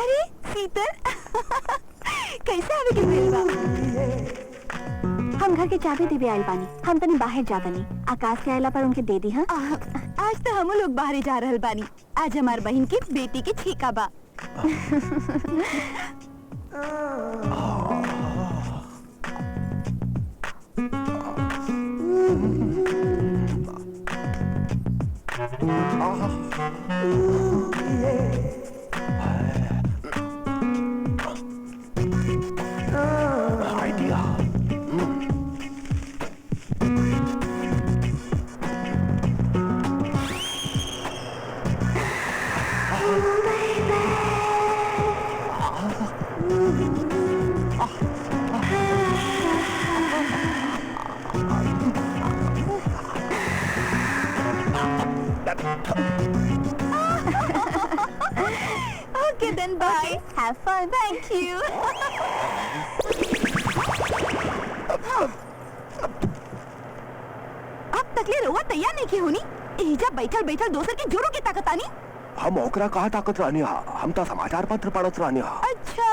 अरे शीतल कैसे आवे के भेल बा? हम घर के चाबी देवे आइल बानी। हम तनी बाहर जाता नहीं। आकाश के आइला पर उनके दे दी। हाँ आज तो हम लोग बाहर जा रहल बानी। आज हमार बहन की बेटी के छीका बा। Idea. Okay then, bye. Have fun. Thank you. अब तकले रहुआ तैयार नहीं की होनी। एजा बैठल बैठल दोसर की जोरों की ताकत आनी। हम ओकरा कहा ताकत रानी हा। हम तो समाचार पत्र पढ़त रानी हा। अच्छा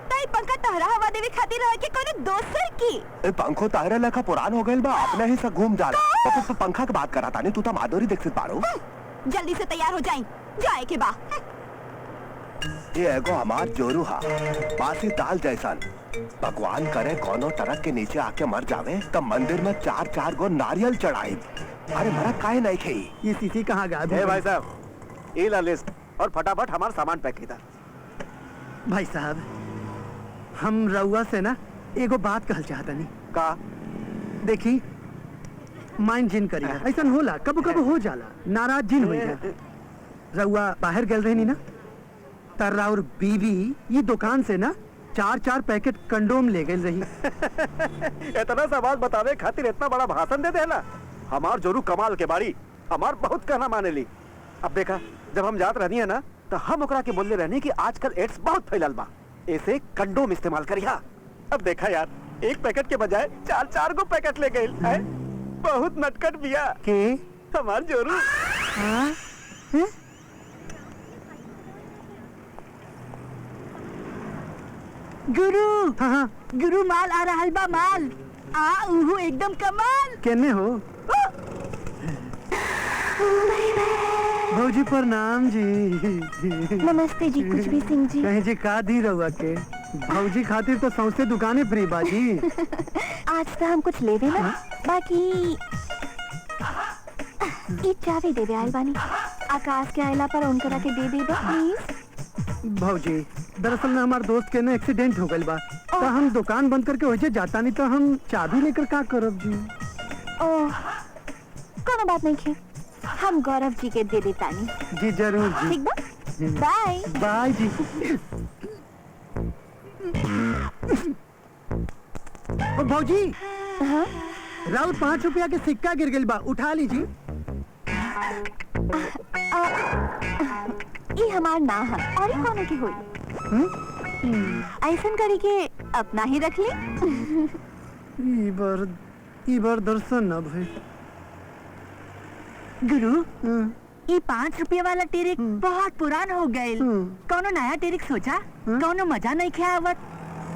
ताई पंखा तहरा हवा देवे खातिर रह के कोने दोसर की। ए पंखो तारे लेखा पुरान हो गइल बा। अपने ही से घूम जाला। तो पंखा के बात करा तानी। तू तो माधुरी दीक्षित बाड़ू। जल्दी से तैयार हो जाई। जाए के बा। ये एगो हमार जोरू हा। बासी दाल जैसन। भगवान करे कोनो टरक के नीचे आके मर जावे तब मंदिर में 4-4 गो नारियल चढ़ाई। अरे मरा काहे नहीं खाई? ये सीसी कहाँ गायब है भाई साहब? ये ला लिस्ट और फटाफट हमारा सामान पैक कीता। भाई साहब हम रउआ से ना एगो बात कहल चाहता नहीं। का? देखी माइंड जिन करी ऐसा होला कबो कबो हो जाला। नाराज जिन हुई है। रउआ बाहर गल रही ना तर्रा और बीवी ये दुकान से ना 4-4 पैकेट कंडोम ले गई रही। इतना सा बात बतावे खातिर इतना बड़ा भाषण दे देना। हमार जोरू कमाल के बाड़ी। हमार बहुत कहना माने ली। अब देखा जब हम जात रहनी है ना तो हम ओकरा के बोलने रहनी कि आजकल एड्स बहुत फैलल बा। ऐसे कंडोम इस्तेमाल करिया। अब देखा यार एक पैकेट के बजाय 4-4 गो पैकेट ले गई है। बहुत नटखट बिया के हमार जोरू। हाँ? है? गुरु हाँ गुरु माल आ रहा बा माल। उहु एकदम कमाल। केने हो? भौजी प्रणाम जी। नमस्ते जी। कुछ भी सिंह जी। कहीं जी का दी रहुआ के भौजी खातिर तो सौंसे दुकाने फ्री बाजी। आज तो हम कुछ ले दे ना। बाकी ये चाबी दे दे आइल बानी। आकाश के आइला पर उनकरा के दे देबा प्लीज। भौजी दरअसल में हमारे दोस्त के ना एक्सीडेंट हो गइल बा। तो हम दुकान बंद करके वजह जाता नहीं तो हम चाबी लेकर का करब जी। ओह कोनो बात नहीं खे। हम गौरव जी के दे देतानी। जी जरूर जी। ठीक बा। बाय बाय जी। ओ भौजी हाँ राउर 5 रुपया के सिक्का गिर गइल बा उठा लीजिए। ये हमार ना है और ये कोनो की होई। ऐसन करी के अपना ही रख ली। ई बार दर्शन ना भाई। गुरु ये 5 रुपये वाला टेरिक बहुत पुरान हो गए। कौनो नया टेरिक सोचा? कौनो मजा नहीं ख्यावत।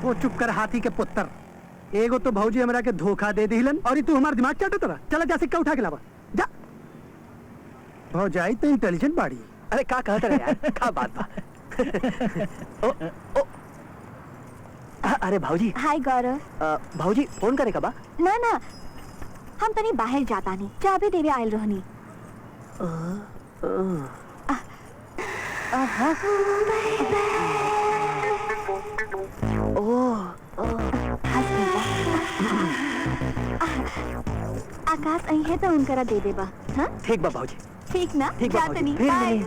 वो चुप कर हाथी के पुत्र। एगो तो भौजी हमरा के धोखा दे दिलन और ई तू हमार दिमाग चाटो तोरा। चला जा सिक्का उठा के लावा जा। भौजाई तो इंटेलिजेंट बाड़ी। अरे का कहत रहे यार का बात बा। ओ, ओ, अरे भाऊजी। हाय गौरव। भाऊजी फोन करे का बा? ना ना हम तनी बाहर जाता नहीं। चाबी देवे आयल रहनी। आकाश आई है तो उनकरा दे देबा। हाँ ठीक बा भाऊजी। ठीक ना? ठीक बा जाता नहीं। भाऊजी। बाय।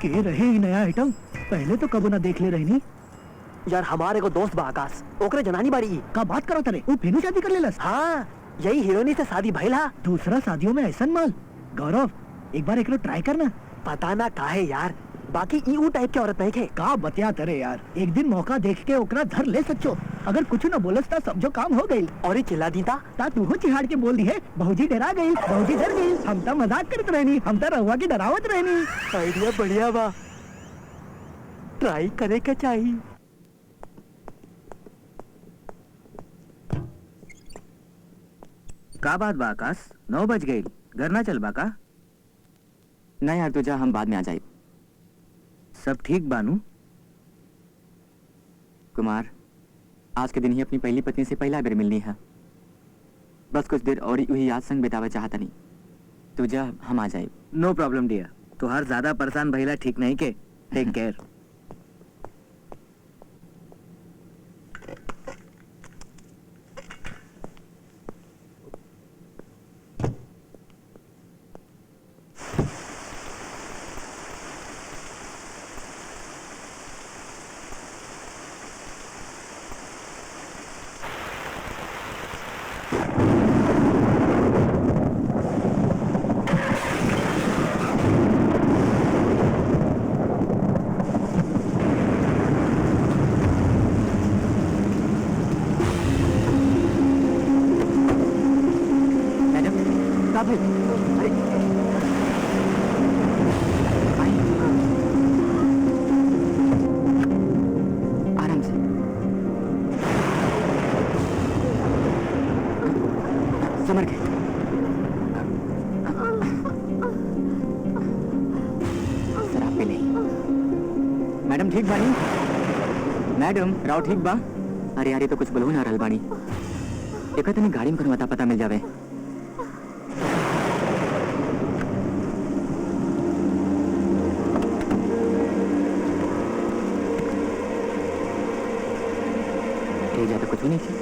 के रहे ही नया आइटम पहले तो कबो ना देख ले रही। यार हमारे को दोस्त बा आकाश ओकरे जनानी बाड़ी। का बात करो तरे वो फिर शादी कर लेलस। हाँ यही हीरोइनी से शादी भइल हा। दूसरा शादियों में ऐसा माल। गौरव एक बार एकरो ट्राई करना। पता ना काहे यार बाकी ई ऊ टाइप के औरत नहीं थे। का बतिया तरे यार एक दिन मौका देख के ओकरा धर ले सचो। अगर कुछ न बोलस ता समझो काम हो गई। और ये चिल्ला दी ता तू हो चिहाड़ के बोल दी है भौजी डरा गई भौजी डर गई। हम तो मजाक करत रहनी हम तो रहुआ की डरावत रहनी। आइडिया बढ़िया बा। ट्राई करे के चाहिए। का बात बा आकाश, 9 बज गई, घर ना चल बा का? ना यार तुझा हम बाद में आ जाए। सब ठीक बानू? कुमार, आज के दिन ही अपनी पहली पत्नी से पहला बेर मिलनी है। बस कुछ देर और वही याद संग बितावे चाहता नहीं। तुझा हम आ जाए। नो प्रॉब्लम डियर, तुहार ज्यादा परेशान भइला ठीक नहीं के। Take care. अरे आई। आराम से। समर के। शराब पी नहीं। मैडम ठीक बानी? मैडम राव ठीक बा? अरे यार ये तो कुछ बोलू ना रहल बानी। देखा तनी गाड़ी में कोनो अता पता मिल जावे। तो कुछ भी नहीं थी।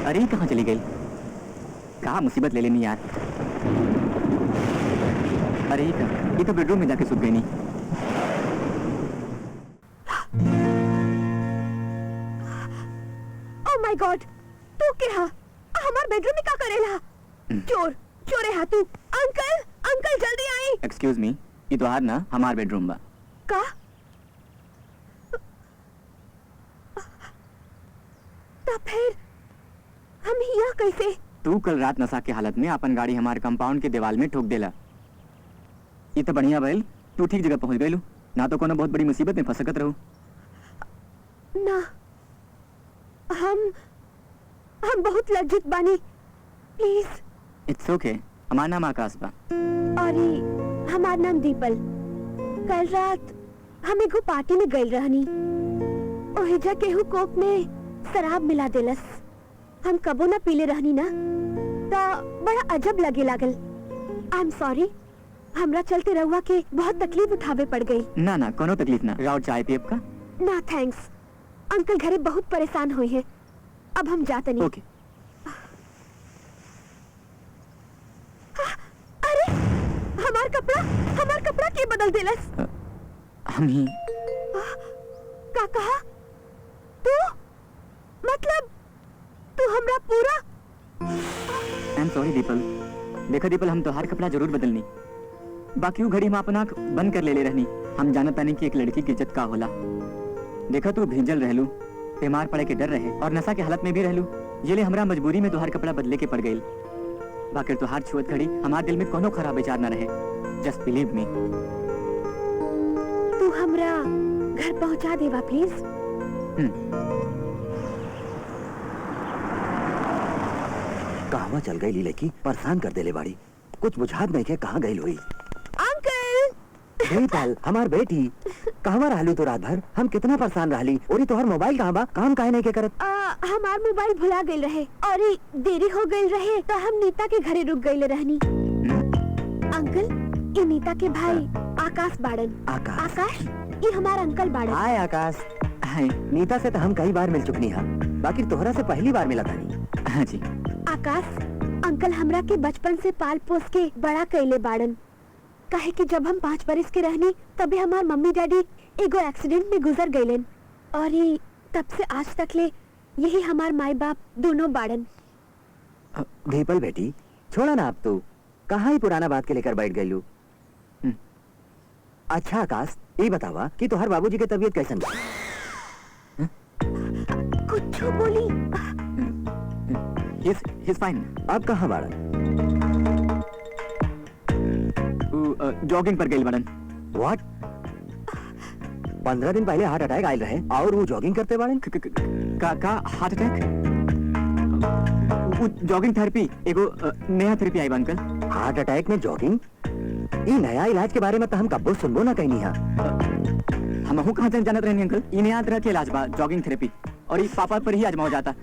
अरे ये कहाँ चली गई? कहाँ मुसीबत ले लेनी यार। अरे ये तो बेडरूम में जाके सुत गई नहीं। ओह माय गॉड, तू क्या हमार बेडरूम में क्या करेला? चोर चोर है तू। अंकल अंकल जल्दी आई। एक्सक्यूज मी, ये तो आज ना हमार बेडरूम बा। का? तब फिर हम यहाँ कैसे? तू कल रात नशा के हालत में अपन गाड़ी हमारे कंपाउंड के दीवार में ठोक देला। ये तो बढ़िया भइल, तू ठीक जगह पहुंच गइलू, ना तो कोनो बहुत बड़ी मुसीबत में फंसकत रहू। ना, हम बहुत लज्जित बानी, प्लीज। इट्स ओके, हमारा नाम आकाश बा। और हमार नाम दीपल। कल रात हम एगो पार्टी में गइल रहनी। ओहिजा केहू कोक में शराब मिला देलस। हम कबो ना पीले रहनी ना, ता बड़ा अजब लगे लागल। आई एम सॉरी, हमरा चलते रहुआ के बहुत तकलीफ उठावे पड़ गई। ना ना कोनो तकलीफ ना। राउर चाय पियब का? ना थैंक्स, अंकल घरे बहुत परेशान हुए हैं। अब हम जाते नहीं। ओके। अरे हमार कपड़ा के बदल देलस? हम ही। का कहा? तू मतलब तू हमरा पूरा? आई एम सॉरी दीपल। देखा दीपल, हम तोहार कपड़ा जरूर बदलनी, बाकी वो घड़ी हम अपन आँख बंद कर ले रहनी। हम जानत नहीं कि एक लड़की की इज्जत का होला। देखा तू भीजल रहलू, बीमार पड़े के डर रहे और नशा के हालत में भी रहलू, ये ले हमरा मजबूरी में तोहार कपड़ा बदले के पड़ गई। बाकी तोहार छुअत घड़ी हमारे दिल में कोनो खराब विचार न रहे। Just believe me. तू हमरा घर पहुंचा देवा प्लीज। कहवा चल गई लड़की, परेशान कर देले बाड़ी। कुछ बुझात नहीं के कहाँ गई हुई। अंकल दीपल हमार बेटी, कहवा रहलू तो रात भर? हम कितना परेशान रहली। और तोहर मोबाइल कहाँ बा? काम काहे नहीं के करत? हमार मोबाइल भुला गई रहे और देरी हो गई रहे तो हम नीता के घरे रुक गई रहनी। अंकल ये नीता के भाई आकाश बाड़न। आकाश ये हमार अंकल बाड़न। हाय आकाश। हाय। नीता से तो हम कई बार मिल चुकनी है, बाकी तोहरा से पहली बार मिला था। हाँ जी। आकाश अंकल हमरा के बचपन से पाल पोस के बड़ा कैले बाड़न। काहे कि जब हम 5 बरस के रहनी तभी हमार मम्मी डैडी एगो एक्सीडेंट में गुजर गईलन और ये तब से आज तक ले यही हमार माई बाप दोनों बाड़न। दीपल बेटी छोड़ा ना, अब तू कहाँ ही पुराना बात के लेकर बैठ गई। अच्छा आकाश ये बतावा कि तोहर बाबूजी की तबीयत कैसन बा? कुछ बोली? He's fine. अब कहाँ बाड़ा? जॉगिंग पर गई बड़न। व्हाट? 15 दिन पहले हार्ट अटैक आयल रहे और वो जॉगिंग करते बाड़े। का हार्ट अटैक? वो जॉगिंग थेरेपी एगो नया थेरेपी आई बा अंकल। हार्ट अटैक में जॉगिंग? ये नया इलाज के बारे में तो हम कब्बो सुनबो ना कहीं है। हम कहाँ जानत रहनी अंकल, ये नया तरह के इलाज बा जॉगिंग थेरेपी, और ये पापा पर ही आजमाओ जाता।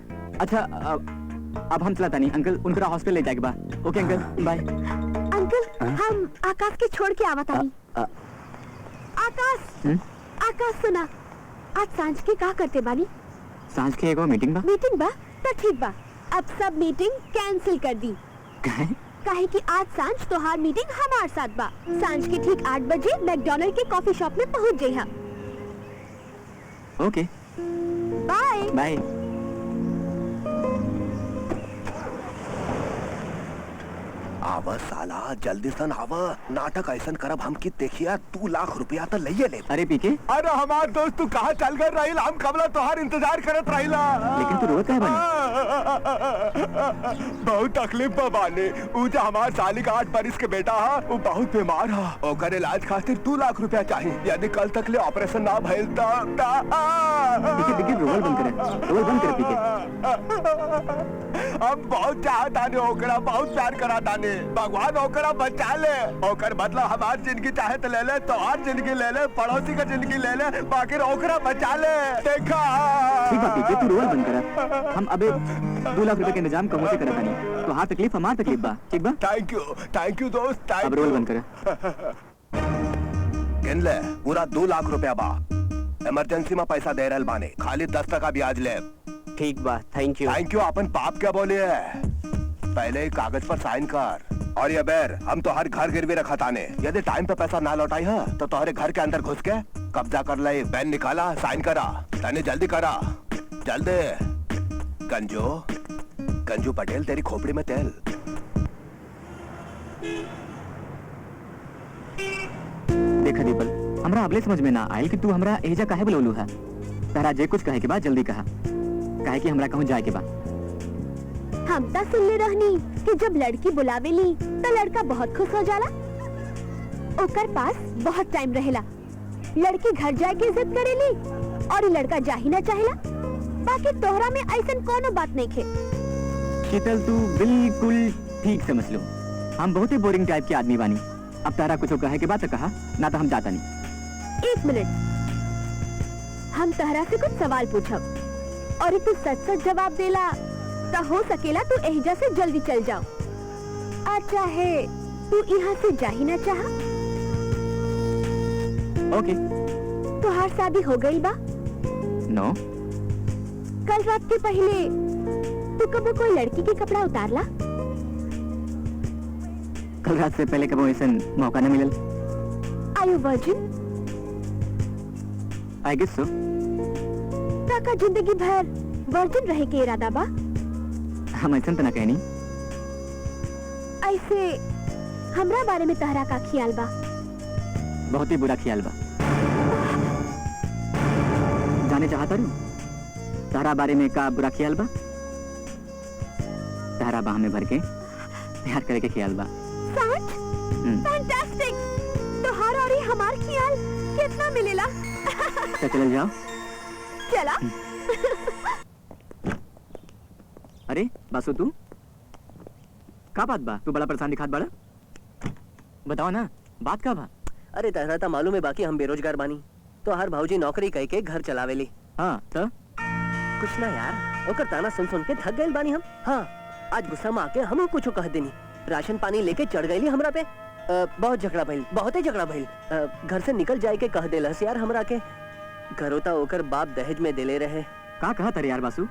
अच्छा अब हम चलता नहीं अंकल, उनका हॉस्पिटल ले जाएगा बा। ओके अंकल, बाय। अंकल हम आकाश के छोड़ के आवत आनी। आकाश आकाश सुना, आज सांझ के का करते बानी? सांझ के एगो मीटिंग बा। मीटिंग बा तो ठीक बा, अब सब मीटिंग कैंसिल कर दी। काहे कि आज सांझ तोहार मीटिंग हमार साथ बा। सांझ के ठीक 8 बजे मैकडॉनल्ड के कॉफी शॉप में पहुंच जाइहा। ओके बाय बाय। आवा साला जल्दी सन आवा, नाटक ऐसन करब हम की देखिया 2 लाख रुपया तो लइये ले। अरे पीके, अरे हमार दोस्त तू कहाँ चल गए रही? हम कबला तोहार इंतजार करत रहीला। लेकिन तू रोत काहे बानी? बहुत तकलीफ बा बाने। ऊ जो हमार साली का 8 बरिस के बेटा हा, वो बहुत बीमार हा। ओकर इलाज खातिर 2 लाख रुपया चाहिए। यदि कल तक ले ऑपरेशन ना भइल पीके रोल बंद करे, रोल बंद करे पीके। हम बहुत चाहत आने ओकरा, बहुत प्यार करत आने। भगवान ओकरा बचा ले। ओकर बदला हमार जिंदगी चाहे तो ले ले, तोहार जिंदगी ले ले, पड़ोसी का जिंदगी ले ले, बाकी ओकरा बचा ले। देखा ठीक बा पीके, तू रोल बंद करा। हम अबे 2 लाख रुपए के इंतजाम कहाँ से करत बानी? तो हाँ तकलीफ हमार तकलीफ बा, ठीक बा? थैंक यू दोस्त, अब रोल बंद करे। गिन ले, पूरा 2 लाख रुपया बा। इमरजेंसी में पैसा दे रहल बाने, खाली 10% ब्याज ले। ठीक बा, थैंक यू। थैंक यू अपन पाप क्या बोले है? पहले ही कागज पर साइन कर। और ये बेर हम तो हर घर गिरवी रखा ताने, यदि टाइम पे पैसा ना लौटाई है तो तुम्हारे घर के अंदर घुस के कब्जा कर ले। बैन निकाला, साइन करा, तने जल्दी करा, जल्दी। गंजू पटेल तेरी खोपड़ी में तेल। देखा दीपल, हमरा अबले समझ में ना आयल कि तू हमरा एजा काहे बुलौलू है। तहरा जे कुछ कहे के बाद जल्दी कहा, काहे कि हमरा कहूँ जाए के बाद। हम ता सुनले रहनी कि जब लड़की बुलावेली तो लड़का बहुत खुश हो जाला, ओकर पास बहुत टाइम रहेला। लड़की घर जाए के जिद करेली और लड़का जा ही ना चाहेला। बाकी तोहरा में ऐसन कोनो बात नहीं खे। शीतल तू बिल्कुल ठीक समझ लो, हम बहुत ही बोरिंग टाइप के आदमी बानी। अब तारा कुछ कहे के बाद तो कहा, ना तो हम जाता नहीं। 1 मिनट, हम तहरा से कुछ सवाल पूछब और तू सच-सच जवाब देला तो हो सकेला तू एहिजा से जल्दी चल जाओ। अच्छा है, तू यहाँ से जा ही ना चाहा। ओके। तुहार शादी हो गई बा? नो। कल रात के पहले तू कबो कोई लड़की के कपड़ा उतारला? कल रात से पहले कबो ऐसा मौका न मिलल। Are you virgin? I guess so. का जिंदगी भर वर्जिन रहे के इरादा बा? हम ऐसा तो ना कहनी। ऐसे हमरा बारे में तहरा का ख्याल बा? बहुत ही बुरा ख्याल बा। जाने चाहता रू तहरा बारे में का बुरा ख्याल बा? तहरा बाह में भर के प्यार करे के ख्याल बा। सच? फैंटास्टिक! तोहार और हमार ख्याल कितना मिलेला? तो चल जाओ। चला। अरे बासु तू का बात बा? तू बड़ा परेशान दिखात बड़ा, बताओ ना बात का बा? अरे तहरा ता मालूम है बाकी हम बेरोजगार बानी, तो हर भाऊजी नौकरी कह के घर चलावेली। हाँ तो कुछ ना यार, ओकर ताना सुन सुन के थक गए बानी हम। हाँ, आज गुस्सा में आके हम कुछ कह देनी, राशन पानी लेके चढ़ गई हमरा पे। बहुत झगड़ा भइल, बहुत ही झगड़ा भइल। घर से निकल जाए के कह देलस यार हमरा के। घरोता ओकर बाप दहेज में देले रहे। का कहा तारे यार बासु?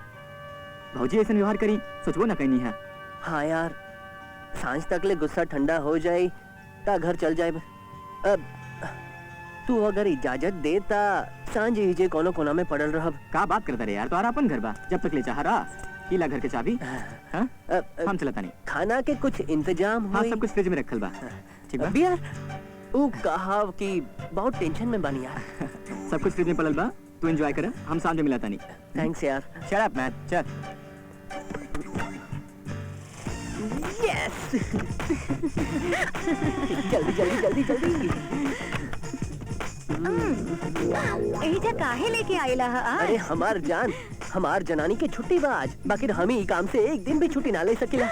भौजी ऐसा व्यवहार करी सोचबो ना कहनी है। हाँ यार, सांझ तक ले गुस्सा ठंडा हो जाए ता घर चल जाए। अब तू अगर इजाजत देता सांझ ही जे कोनो कोना में पड़ल रहब। का बात करता रे यार, तो अपन घर बा, जब तक ले चाह रहा कीला घर के चाबी। हाँ? हम चलता नहीं। खाना के कुछ इंतजाम हाँ, होई? सब कुछ फ्रिज में रखल बा। ठीक बा? अभी यार वो कहा कि बहुत टेंशन में बानी यार। सब कुछ फ्रिज में पड़ल बा, तू एंजॉय कर, हम सामने मिलाता नहीं। थैंक्स यार। शट अप मैन, चल। यस जल्दी जल्दी जल्दी जल्दी। एहिजा काहे लेके आइला ह आज? अरे हमार जान, हमार जनानी के छुट्टी बा आज, बाकी हम ही काम से एक दिन भी छुट्टी ना ले सकेला।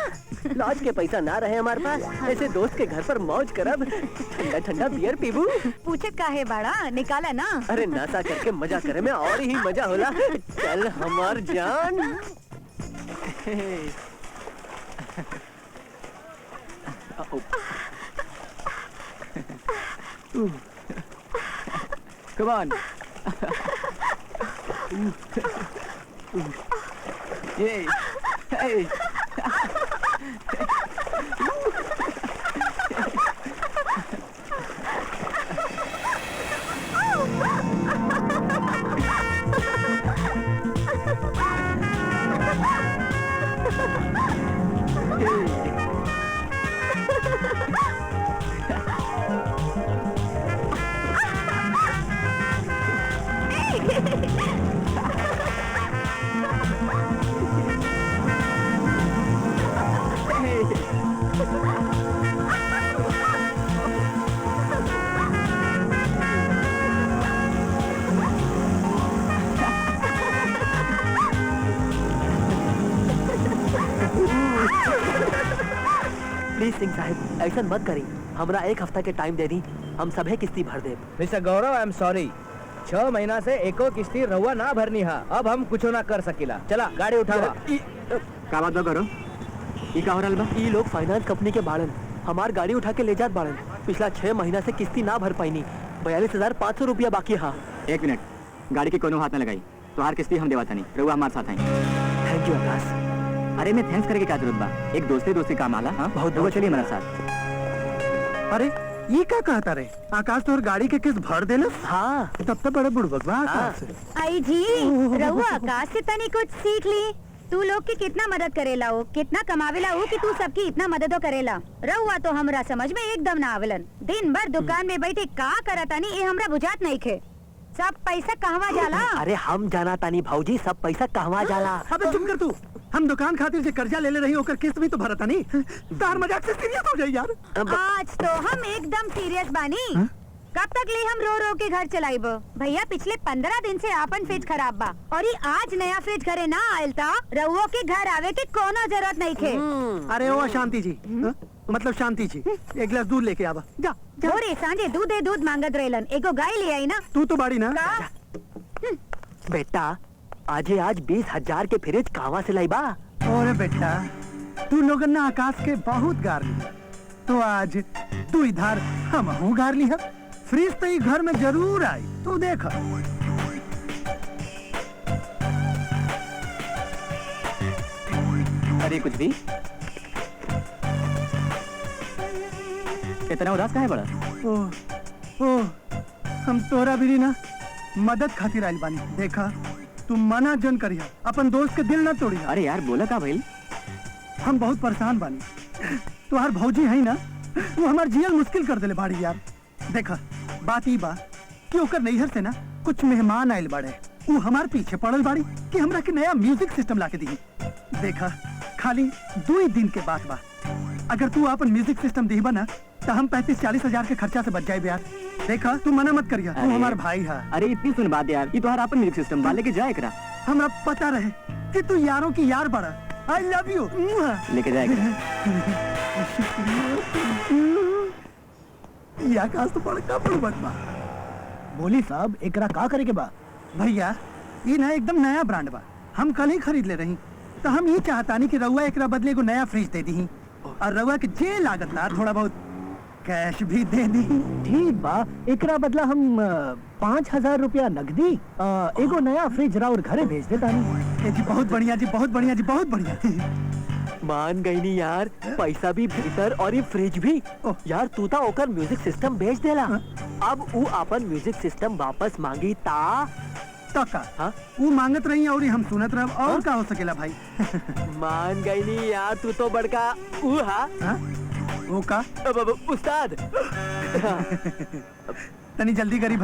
लॉज के पैसा ना रहे हमारे पास, ऐसे दोस्त के घर पर मौज करब, ठंडा ठंडा बियर पीबू। पूछे काहे बड़ा निकाला ना। अरे नशा करके मजा करे में और ही मजा होला। चल हमार जान। Come on. Yay. Hey. Please Singh साहब ऐसा मत करी, हमरा एक हफ्ता के टाइम दे दी, हम सभे किस्ती भर दे। Mister Gaurav I am sorry, 6 महीना से एको किस्ती रहुआ ना भरनी हा, अब हम कुछ ना कर सकीला। चला गाड़ी उठावा। का बात बा करो? ई का हो रहल बा? ई लोग फाइनेंस कंपनी के बाड़न, हमार गाड़ी उठा के ले जात बाड़न। पिछला 6 महीना से किस्ती ना भर पाईनी, 42,500 रुपया बाकी हा। 1 मिनट, गाड़ी के कोनो हाथ न लगाई, तो हर किस्ती हम देवाता नहीं, रहुआ हमारे साथ आई। थैंक यू आकाश। अरे मैं थैंक्स करके क्या जरूरत बा, एक दोस्ती काम आला। हाँ बहुत बहुत चलिए हमारे साथ। अरे ये क्या कहता रे? आकाश तोहर गाड़ी के किस्त भर देना? हाँ तब तो बड़ा बुड़बक बा आकाश। आई जी रहुआ आकाश से तनी कुछ सीख ली। तू लोग की कितना मदद करेला हो, कितना कमावेला हो कि तू सबकी इतना मददो करेला। रहुआ तो हमरा समझ में एकदम ना आवेलन। दिन भर दुकान में बैठे का करतानी ये हमरा बुझात नहीं खे। सब पैसा कहवा जाला? अरे हम जाना तानी भाऊजी, सब पैसा कहवा जाला। अबे चुप कर तू। हम दुकान खातिर से कर्जा ले रही होकर किस्त भी तो भरता नहीं। तार मजाक से सीरियस हो जाए यार। आज तो हम एकदम सीरियस बानी। कब तक ले हम रो रो के घर चलाइब? भैया पिछले 15 दिन से आपन फ्रिज खराब बा और ये आज नया फ्रिज घरे ना आयल था। रहुओ के घर आवे के कोनो जरूरत नहीं थे। अरे ओ शांति जी, मतलब शांति जी, एक गिलास दूध लेके आवा। जा जा। और सांझे दूध मांगत रहेलन। एगो गाय ले आई ना। तू तो बाड़ी ना। का? बेटा आज 20,000 के फ्रिज कहवा से लाइबा? अरे बेटा तू लोगन ना आकाश के बहुत गार लिया, तो आज तू इधर हम हूँ गार लिया। फ्रिज तो ये घर में जरूर आई, तू देख। अरे कुछ भी इतना उदास काहे बड़ा? ओ हम तोरा भी ना मदद खातिर आइल बानी। देखा तू मना जन करिया, अपन दोस्त के दिल ना तोड़िया। अरे यार बोला का भइल? हम बहुत परेशान बानी। तुहार भौजी है ना, वो हमार जियल मुश्किल कर देले बाड़ी यार। देखा बात ई बा कि ओकर नैहर से ना कुछ मेहमान आइल बाड़े, वो हमार पीछे पड़ल बाड़ी कि हमरा के नया म्यूजिक सिस्टम लाके दी। देखा खाली 2 दिन के बात बा, अगर तू अपन म्यूजिक सिस्टम दीबा ना तो हम 35-40 हजार के खर्चा से बच जाए यार। देखा तू मना मत करिया, तू हमार भाई है। अरे इतनी सुन बात यार, ये तुम्हारा अपन म्यूजिक सिस्टम वाले के जाए करा। हमरा पता रहे कि तू यारों की यार बड़ा। I love you. लेके जाएगा। ये आकाश तो बड़का बुड़बक बा। बोली साहब एकरा का करे के बा? भैया ये ना एकदम नया ब्रांड बा, हम कल ही खरीद ले रही, तो हम ये चाहतानी कि रउआ एकरा बदले को नया फ्रिज दे दी और रउआ के जे लागत ला थोड़ा बहुत कैश भी दे दी। ठीक बा, एकरा बदला हम 5,000 रुपया नकदी एगो नया फ्रिज राउर घरे भेज देता। जी बहुत बढ़िया जी, बहुत बढ़िया जी, बहुत बढ़िया। मान गई नी यार, पैसा भी भीतर और ये फ्रिज भी। यार तू ता ओकर म्यूजिक सिस्टम बेच देला। अब वो अपन म्यूजिक सिस्टम वापस मांगी ता का? हाँ? वो मांगत रही और हम सुनत रह, और का हो सकेला भाई? मान गई नी यार, तू तो बड़का वो का उस्ताद। तनी जल्दी करी।